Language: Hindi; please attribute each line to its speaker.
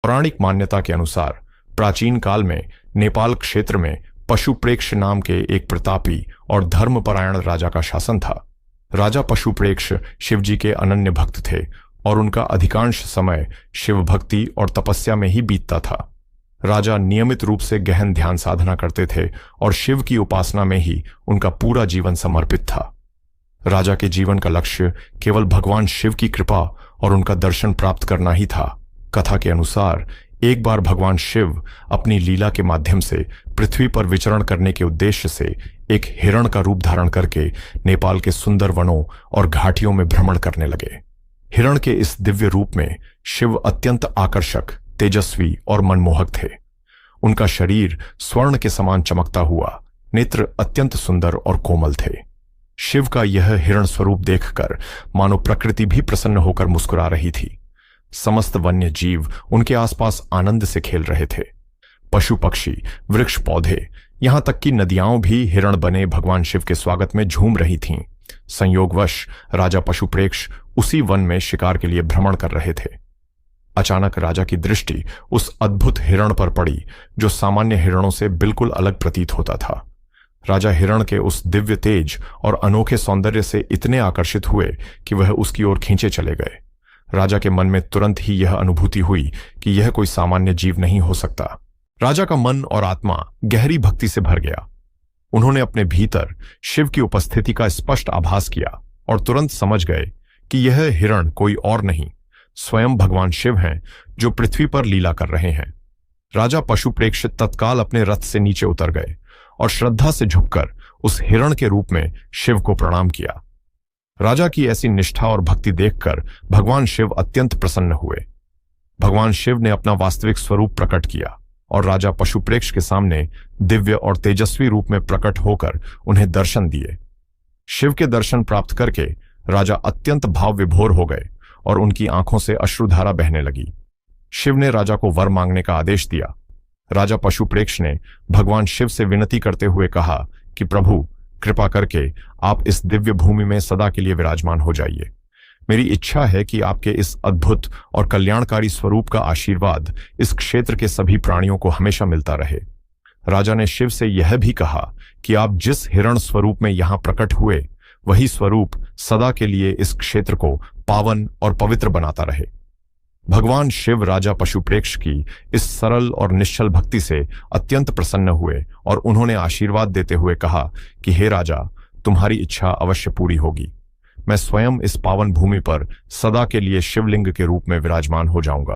Speaker 1: पौराणिक मान्यता के अनुसार प्राचीन काल में नेपाल क्षेत्र में पशुप्रेक्ष नाम के एक प्रतापी और धर्मपरायण राजा का शासन था। राजा पशुप्रेक्ष शिवजी के अनन्य भक्त थे और उनका अधिकांश समय शिव भक्ति और तपस्या में ही बीतता था। राजा नियमित रूप से गहन ध्यान साधना करते थे और शिव की उपासना में ही उनका पूरा जीवन समर्पित था। राजा के जीवन का लक्ष्य केवल भगवान शिव की कृपा और उनका दर्शन प्राप्त करना ही था। कथा के अनुसार एक बार भगवान शिव अपनी लीला के माध्यम से पृथ्वी पर विचरण करने के उद्देश्य से एक हिरण का रूप धारण करके नेपाल के सुंदर वनों और घाटियों में भ्रमण करने लगे। हिरण के इस दिव्य रूप में शिव अत्यंत आकर्षक, तेजस्वी और मनमोहक थे। उनका शरीर स्वर्ण के समान चमकता हुआ, नेत्र अत्यंत सुंदर और कोमल थे। शिव का यह हिरण स्वरूप देखकर मानो प्रकृति भी प्रसन्न होकर मुस्कुरा रही थी। समस्त वन्य जीव उनके आसपास आनंद से खेल रहे थे। पशु पक्षी, वृक्ष पौधे, यहां तक कि नदियां भी हिरण बने भगवान शिव के स्वागत में झूम रही थीं। संयोगवश राजा पशुप्रेक्ष उसी वन में शिकार के लिए भ्रमण कर रहे थे। अचानक राजा की दृष्टि उस अद्भुत हिरण पर पड़ी जो सामान्य हिरणों से बिल्कुल अलग प्रतीत होता था। राजा हिरण के उस दिव्य तेज और अनोखे सौंदर्य से इतने आकर्षित हुए कि वह उसकी ओर खींचे चले गए। राजा के मन में तुरंत ही यह अनुभूति हुई कि यह कोई सामान्य जीव नहीं हो सकता। राजा का मन और आत्मा गहरी भक्ति से भर गया। उन्होंने अपने भीतर शिव की उपस्थिति का स्पष्ट आभास किया और तुरंत समझ गए कि यह हिरण कोई और नहीं, स्वयं भगवान शिव हैं जो पृथ्वी पर लीला कर रहे हैं। राजा पशुप्रेक्ष तत्काल अपने रथ से नीचे उतर गए और श्रद्धा से झुककर उस हिरण के रूप में शिव को प्रणाम किया। राजा की ऐसी निष्ठा और भक्ति देखकर भगवान शिव अत्यंत प्रसन्न हुए। भगवान शिव ने अपना वास्तविक स्वरूप प्रकट किया और राजा पशुप्रेक्ष के सामने दिव्य और तेजस्वी रूप में प्रकट होकर उन्हें दर्शन दिए। शिव के दर्शन प्राप्त करके राजा अत्यंत भाव विभोर हो गए और उनकी आंखों से अश्रुधारा बहने लगी। शिव ने राजा को वर मांगने का आदेश दिया। राजा पशुप्रेक्ष ने भगवान शिव से विनती करते हुए कहा कि प्रभु, कृपा करके आप इस दिव्य भूमि में सदा के लिए विराजमान हो जाइए। मेरी इच्छा है कि आपके इस अद्भुत और कल्याणकारी स्वरूप का आशीर्वाद इस क्षेत्र के सभी प्राणियों को हमेशा मिलता रहे। राजा ने शिव से यह भी कहा कि आप जिस हिरण स्वरूप में यहां प्रकट हुए, वही स्वरूप सदा के लिए इस क्षेत्र को पावन और पवित्र बनाता रहे। भगवान शिव राजा पशुप्रेक्ष की इस सरल और निश्चल भक्ति से अत्यंत प्रसन्न हुए और उन्होंने आशीर्वाद देते हुए कहा कि हे राजा, तुम्हारी इच्छा अवश्य पूरी होगी। मैं स्वयं इस पावन भूमि पर सदा के लिए शिवलिंग के रूप में विराजमान हो जाऊंगा।